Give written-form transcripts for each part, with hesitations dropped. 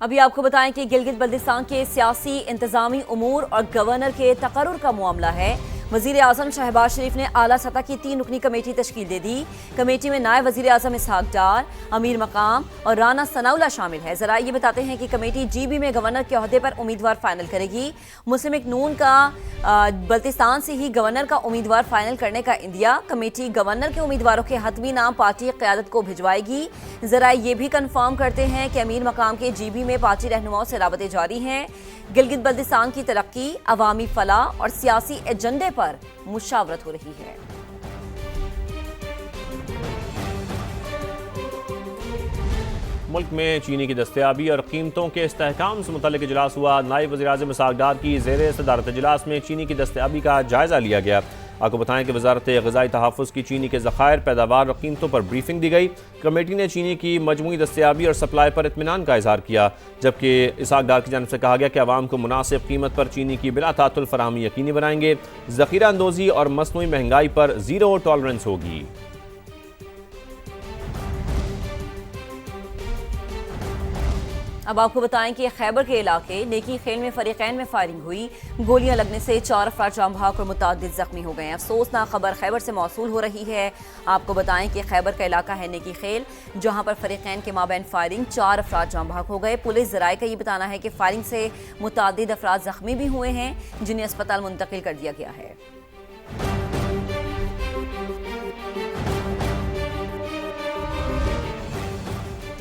अभी आपको बताएं कि गिलगित बल्तिस्तान के सियासी इंतजामी उमूर और गवर्नर के तकर्रुर का मामला है। वजीर आजम शहबाज शरीफ ने आला सतह की 3 रुकनी कमेटी तश्कील दे दी। कमेटी में नायब वजीर आजम इसहाक डार, अमीर मकाम और राना सनाउल्लाह शामिल है। जरा ये बताते हैं कि कमेटी GB में गवर्नर के ओहदे पर उम्मीदवार फाइनल करेगी। मुस्लिम लीग नून का बल्तिस्तान से ही गवर्नर का उम्मीदवार फाइनल करने का इंदिया। कमेटी गवर्नर के उम्मीदवारों के हतमी नाम पार्टी क़यादत को भिजवाएगी। जरा ये भी कंफर्म करते हैं कि अमीर मकाम के GB में पार्टी रहनुमाओं से राबते जारी हैं। गिलगित बल्तिस्तान की तरक्की, अवामी फलाह और सियासी एजेंडे पर मुशावरत हो रही है। मुल्क में चीनी की दस्तयाबी और कीमतों के इस्तेहकाम से मुतल्लिक इजलास हुआ। नायब वज़ीर-ए-आज़म इसहाक डार की ज़ेरे सदारत इजलास में चीनी की दस्तयाबी का जायज़ा लिया गया। आपको बताएं कि वजारत ग़िज़ाई तहफ़्फ़ुज़ की चीनी के ज़ख़ायर, पैदावार और कीमतों पर ब्रीफिंग दी गई। कमेटी ने चीनी की मजमूई दस्तयाबी और सप्लाई पर इत्मीनान का इज़हार किया, जबकि इसहाक डार की जानिब से कहा गया कि आवाम को मुनासिब कीमत पर चीनी की बिला तातुल फराहमी यकीनी बनाएंगे। ज़ख़ीरा अंदोज़ी और मसनूई महंगाई पर ज़ीरो टॉलरेंस होगी। अब आपको बताएं कि खैबर के इलाके नेकी खेल में फरीकैन में फायरिंग हुई। गोलियां लगने से 4 अफराद जाम बहक और मुतअद्दिद जख्मी हो गए हैं। अफसोसनाक खबर खैबर से मौसूल हो रही है। आपको बताएं कि खैबर का इलाका है नेकी खेल, जहां पर फरीकैन के माबैन फायरिंग 4 अफराद जाम बहक हो गए। पुलिस ज़राए का ये बताना है कि फायरिंग से मुतअद्दिद अफराद जख्मी भी हुए हैं, जिन्हें अस्पताल मुंतकिल कर दिया गया है।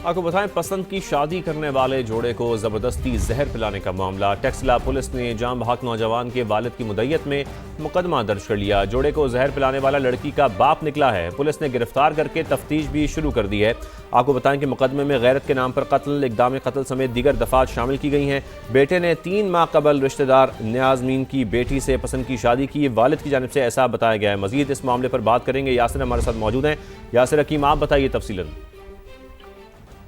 आपको बताएं, पसंद की शादी करने वाले जोड़े को ज़बरदस्ती जहर पिलाने का मामला। टैक्सला पुलिस ने जाम बहक नौजवान के वालिद की मुद्दत में मुकदमा दर्ज कर लिया। जोड़े को जहर पिलाने वाला लड़की का बाप निकला है। पुलिस ने गिरफ्तार करके तफ्तीश भी शुरू कर दी है। आपको बताएं कि मुकदमे में गैरत के नाम पर कत्ल, इक़दाम कत्ल समेत दीगर दफात शामिल की गई हैं। बेटे ने 3 माह कबल रिश्तेदार नियाज़मीन की बेटी से पसंद की शादी की। वालिद की जानिब से ऐसा बताया गया है। मजीद इस मामले पर बात करेंगे। यासिर हमारे साथ मौजूद हैं। यासिर हकीम, आप बताइए तफसीलन।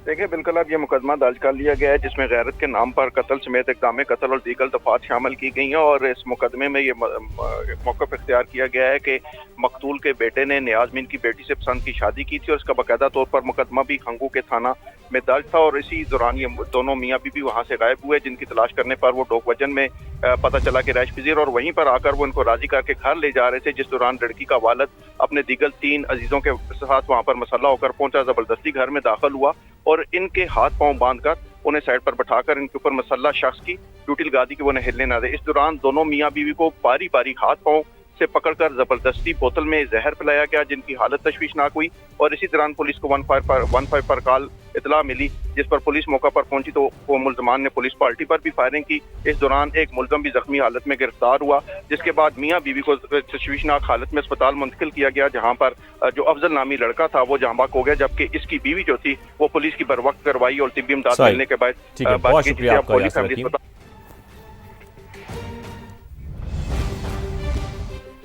देखिए, बिल्कुल अब ये मुकदमा दर्ज कर लिया गया है, जिसमें गैरत के नाम पर कत्ल समेत इक़दाम कत्ल और दीगर दफात शामिल की गई हैं। और इस मुकदमे में ये मौक़िफ़ इख्तियार किया गया है कि मकतूल के बेटे ने नियाज़मीन की बेटी से पसंद की शादी की थी और इसका बाकायदा तौर पर मुकदमा भी खंगू के थाना में दर्ज था। और इसी दौरान ये दोनों मियाँ बीवी वहाँ से गायब हुए, जिनकी तलाश करने पर वो डोक वजन में पता चला कि रैश पजीर, और वहीं पर आकर वो इनको राजी करके घर ले जा रहे थे, जिस दौरान लड़की का वालिद अपने दीगर 3 अजीजों के साथ वहाँ पर मसल्ला होकर पहुंचा। जबरदस्ती घर में दाखिल हुआ और इनके हाथ पांव बांधकर उन्हें साइड पर बैठाकर इनके ऊपर मसल्ला शख्स की ड्यूटी लगा दी कि वो उन्हें हिलने ना दे। इस दौरान दोनों मियाँ बीवी को बारी बारी हाथ पांव से पकड़कर जबरदस्ती बोतल में जहर पिलाया गया, जिनकी हालत तशवीशनाक हुई। और इसी दौरान पुलिस को 15 पर कॉल इतला मिली, जिस पर पुलिस मौका पर पहुंची तो वो मुल्जमान ने पुलिस पार्टी पर भी फायरिंग की। इस दौरान एक मुल्जम भी जख्मी हालत में गिरफ्तार हुआ, जिसके बाद मियाँ बीवी को तशवीशनाक हालत में अस्पताल मुंतकिल किया गया, जहाँ पर जो अफजल नामी लड़का था वो जाम बहक हो गया, जबकि इसकी बीवी जो थी वो पुलिस की बरवक्त कार्रवाई और तिब्बी इमदाद मिलने के बाद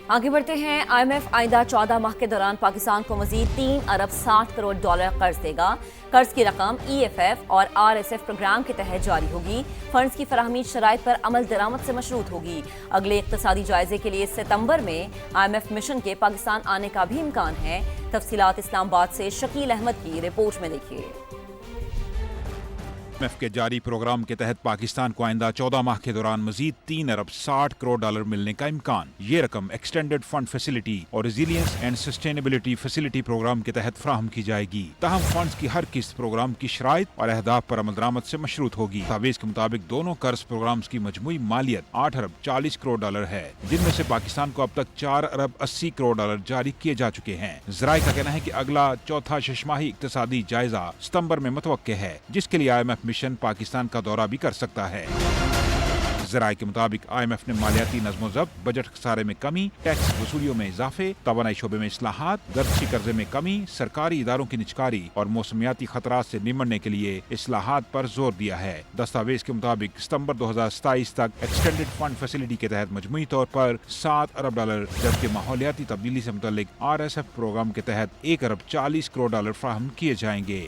आगे बढ़ते हैं। IMF आइंदा 14 माह के दौरान पाकिस्तान को मजीद 3 अरब 60 करोड़ डॉलर कर्ज देगा। कर्ज की रकम EFF और RSF प्रोग्राम के तहत जारी होगी। फंड्स की फराहमी शराइत पर अमल दरामद से मशरूत होगी। अगले इक्तसादी जायजे के लिए सितंबर में IMF मिशन के पाकिस्तान आने का भी इम्कान है। तफसीलात इस्लामाबाद से शकील अहमद की रिपोर्ट में देखिए। IMF के जारी प्रोग्राम के तहत पाकिस्तान को आइंदा 14 माह के दौरान मजीद 3 अरब 60 करोड़ डॉलर मिलने का इम्कान। ये रकम एक्सटेंडेड फंड फैसिलिटी और resilience and sustainability facility programme के तहत फ्राहम की जाएगी। तहम फंड्स की हर किस्त प्रोग्राम की शराइत और अहदाफ पर अमल दरामद से मशरूत होगी। दस्तावेज के मुताबिक दोनों कर्ज प्रोग्राम की मजमूई मालियत 8 अरब 40 करोड़ डॉलर है, जिनमें से पाकिस्तान को अब तक 4 अरब 80 करोड़ डॉलर जारी किए जा चुके हैं। ज़राए का कहना है कि अगला चौथा शशमाही इक्तसादी जायजा सितंबर में मुतवक्के है, जिसके लिए IMF मिशन पाकिस्तान का दौरा भी कर सकता है। ज़राए के मुताबिक IMF ने मालियाती नज़्मो-ज़ब्त, बजट खसारे में कमी, टैक्स वसूलियों में इजाफे, तवानाई शोबे में इस्लाहात, गर्ची कर्जे में कमी, सरकारी इदारों की निचकारी और मौसमियाती खतरात से निमटने के लिए इस्लाहात पर जोर दिया है। दस्तावेज के मुताबिक सितंबर 2027 तक एक्सटेंडेड फंड फैसिलिटी के तहत मजमूई तौर पर 7 अरब डॉलर, जबकि माहौलियाती तब्दीली से मुतल्लिक RSF प्रोग्राम के तहत 1 अरब 40 करोड़ डॉलर फ्राहम किए जाएंगे।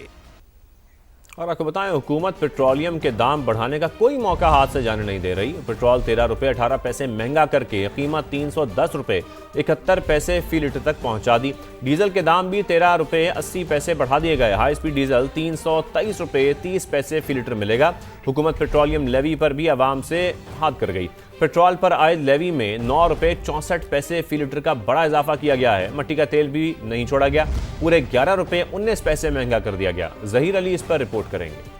और आपको बताएं, हुकूमत पेट्रोलियम के दाम बढ़ाने का कोई मौका हाथ से जाने नहीं दे रही। पेट्रोल 13 रुपये 18 पैसे महंगा करके कीमत 310 रुपये 71 पैसे फी लीटर तक पहुंचा दी। डीजल के दाम भी 13 रुपये 80 पैसे बढ़ा दिए गए। हाई स्पीड डीजल 323 रुपये 30 पैसे फी लीटर मिलेगा। हुकूमत पेट्रोलियम लेवी पर भी आवाम से हाथ कर गई। पेट्रोल पर आयद लेवी में 9 रुपये 64 पैसे फी लीटर का बड़ा इजाफा किया गया है। मट्टी का तेल भी नहीं छोड़ा गया, पूरे 11 रुपये 19 पैसे महंगा कर दिया गया। जहीर अली इस पर रिपोर्ट करेंगे।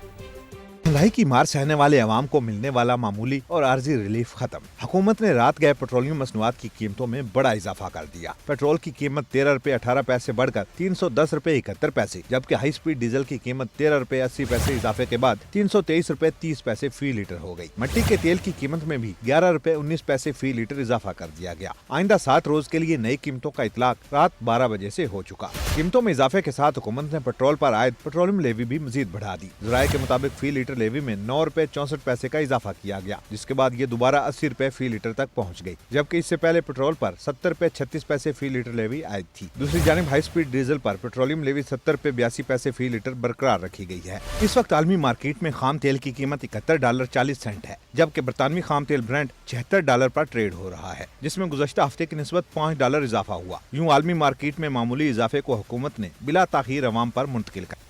महंगाई की मार सहने वाले अवाम को मिलने वाला मामूली और आर्जी रिलीफ खत्म। हुकूमत ने रात गए पेट्रोलियम मसनूआत की कीमतों में बड़ा इजाफा कर दिया। पेट्रोल की कीमत 13 रुपये 18 पैसे बढ़कर 310 रुपये 71 पैसे, जबकि हाई स्पीड डीजल की कीमत 13 रुपये 80 पैसे इजाफे के बाद 323 रुपये 30 पैसे फी लीटर हो गई। मट्टी के तेल की कीमत में भी 11 रुपये 19 पैसे फी लीटर इजाफा कर दिया गया। आइंदा 7 रोज के लिए नई कीमतों का इतलाक रात 12 बजे से हो चुका। कीमतों में इजाफे के साथ हुकूमत ने पेट्रोल पर आयद पेट्रोलियम लेवी भी मजीद बढ़ा दी। जराये के मुताबिक फी लीटर लेवी में 9 रुपये 64 पैसे का इजाफा किया गया, जिसके बाद ये दोबारा 80 रुपए फी लीटर तक पहुंच गई, जबकि इससे पहले पेट्रोल पर 70 रुपये 36 पैसे फी लीटर लेवी आयद थी। दूसरी जानिब हाई स्पीड डीजल पर पेट्रोलियम लेवी 70 रुपये 82 पैसे फी लीटर बरकरार रखी गई है। इस वक्त आलमी मार्केट में खाम तेल की कीमत $71.40 है, जबकि बरतानवी खाम तेल ब्रांड $76 पर ट्रेड हो रहा है, जिसमें गुज़श्ता हफ्ते की निस्बत $5 इजाफा हुआ। यूँ आलमी मार्केट में मामूली इजाफे को हुकूमत ने बिला ताखीर अवाम पर मुंतकिल कर।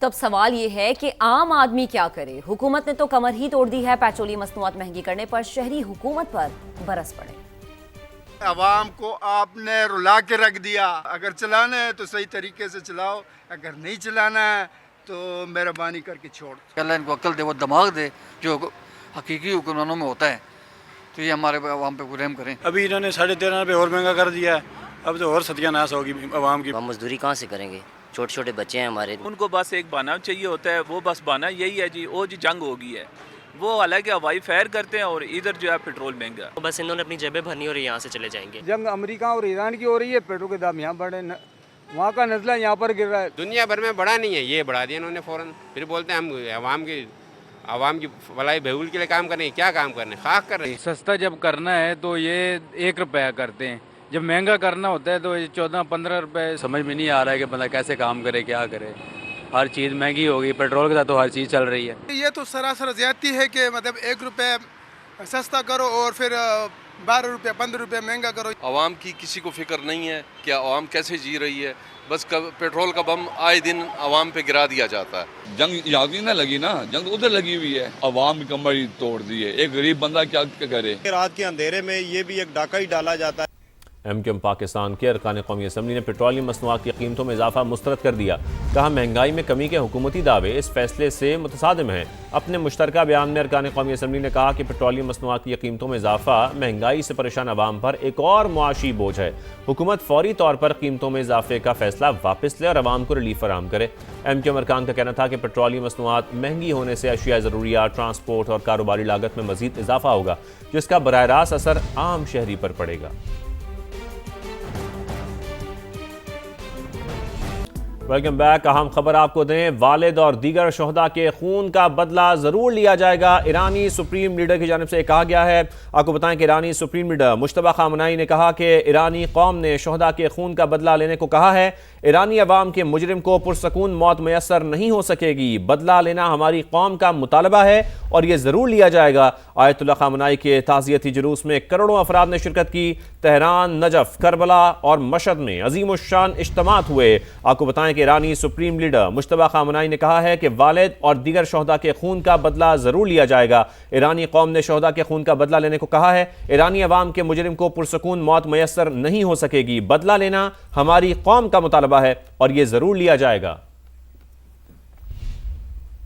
तब सवाल ये है कि आम आदमी क्या करे। हुकूमत ने तो कमर ही तोड़ दी है। पेट्रोलियम मसनूआत महंगी करने पर शहरी हुकूमत पर बरस पड़े। अवाम को आपने रुला के रख दिया। अगर चलाना है तो सही तरीके से चलाओ, अगर नहीं चलाना है तो मेहरबानी करके छोड़। अल्लाह इनको अक्ल दे, वो दिमाग दे जो हकीकी हुक्मरानों में होता है, तो ये हमारे अवाम पे रहम करें। अभी इन्होंने 13.5 रुपये और महंगा कर दिया है, अब तो और सत्यानाश होगी अवाम की। हम मजदूरी कहाँ से करेंगे? छोटे छोटे बच्चे हैं हमारे। उनको बस एक बहाना चाहिए होता है, वो बस बहाना यही है जी, वो जी जंग हो गई है। वो हालांकि हवाई फायर करते हैं और इधर जो है पेट्रोल महंगा। तो बस इन्होंने अपनी जेबें भरनी और यहाँ से चले जाएंगे। जंग अमेरिका और ईरान की हो रही है, पेट्रोल के दाम यहाँ बढ़े, वहाँ का नजला यहाँ पर गिर रहा है। दुनिया भर में बढ़ा नहीं है, ये बढ़ा दिया इन्होंने फौरन। फिर बोलते हैं हम आवाम की भलाई बहूल के लिए काम करने। क्या काम करने, खाक कर रहे हैं। सस्ता जब करना है तो ये 1 रुपया करते हैं, जब महंगा करना होता है तो ये 14-15 रुपये। समझ में नहीं आ रहा है कि बंदा कैसे काम करे, क्या करे। हर चीज़ महंगी हो गई, पेट्रोल के साथ तो हर चीज़ चल रही है। ये तो सरासर ज्यादती है कि मतलब 1 रुपये सस्ता करो और फिर 12 रुपये 15 रुपये महंगा करो। आवाम की किसी को फिक्र नहीं है कि आवाम कैसे जी रही है। बस पेट्रोल का बम आए दिन आवाम पे गिरा दिया जाता है। जंग यहाँ भी ना लगी ना, जंग उधर लगी हुई है। आवाम की कमर ही तोड़ दी है, एक गरीब बंदा क्या करे। रात के अंधेरे में ये भी एक डाका ही डाला जाता है। एमक्यूएम पाकिस्तान के अरकान कौमी असम्बली ने पेट्रोलियम मसनूआत की कीमतों में इजाफा मुस्तरद कर दिया। कहा महंगाई में कमी के हुकूमती दावे इस फैसले से मुतसादिम हैं। अपने मुश्तरका बयान में अरकान कौमी असम्बली ने कहा कि पेट्रोलियम मसनूआत की कीमतों में इजाफा महंगाई से परेशान आवाम पर एक और मुआशी बोझ है। हुकूमत फौरी तौर पर कीमतों में इजाफे का फैसला वापस ले और आवाम को रिलीफ फराहम करे। एमक्यूएम अरकान का कहना था कि पेट्रोलियम मसनूआत महंगी होने से अशिया ज़रूरियात, ट्रांसपोर्ट और कारोबारी लागत में मजीद इजाफा होगा, जिसका बराह रास्त असर आम शहरी पर पड़ेगा। Welcome back. अहम खबर आपको दें, वालिद और दीगर शोहदा के खून का बदला जरूर लिया जाएगा। ईरानी सुप्रीम लीडर की जानिब से कहा गया है। आपको बताएं कि ईरानी सुप्रीम लीडर मुश्तबा खामनाई ने कहा कि ईरानी कौम ने शोहदा के खून का बदला लेने को कहा है। ईरानी अवाम के मुजरिम को पुरसकून मौत मैसर नहीं हो सकेगी। बदला लेना हमारी कौम का मुतालबा है और यह जरूर लिया जाएगा। आयतुल्लाह खामनाई के ताज़ियती जुलूस में करोड़ों अफराद ने शिरकत की। तेहरान, नजफ, करबला और मशहद में अजीमुश्शान इज्तिमात हुए। आपको बताएं कि ईरानी सुप्रीम लीडर मुश्तबा खामनाई ने कहा है कि वालिद और दीगर शोहदा के खून का बदला जरूर लिया जाएगा। ईरानी कौम ने शोहदा के खून का बदला लेने को कहा है। ईरानी अवाम के मुजरिम को पुरसकून मौत मैसर नहीं हो सकेगी। बदला लेना हमारी कौम का मुतालबा है और यह जरूर लिया जाएगा।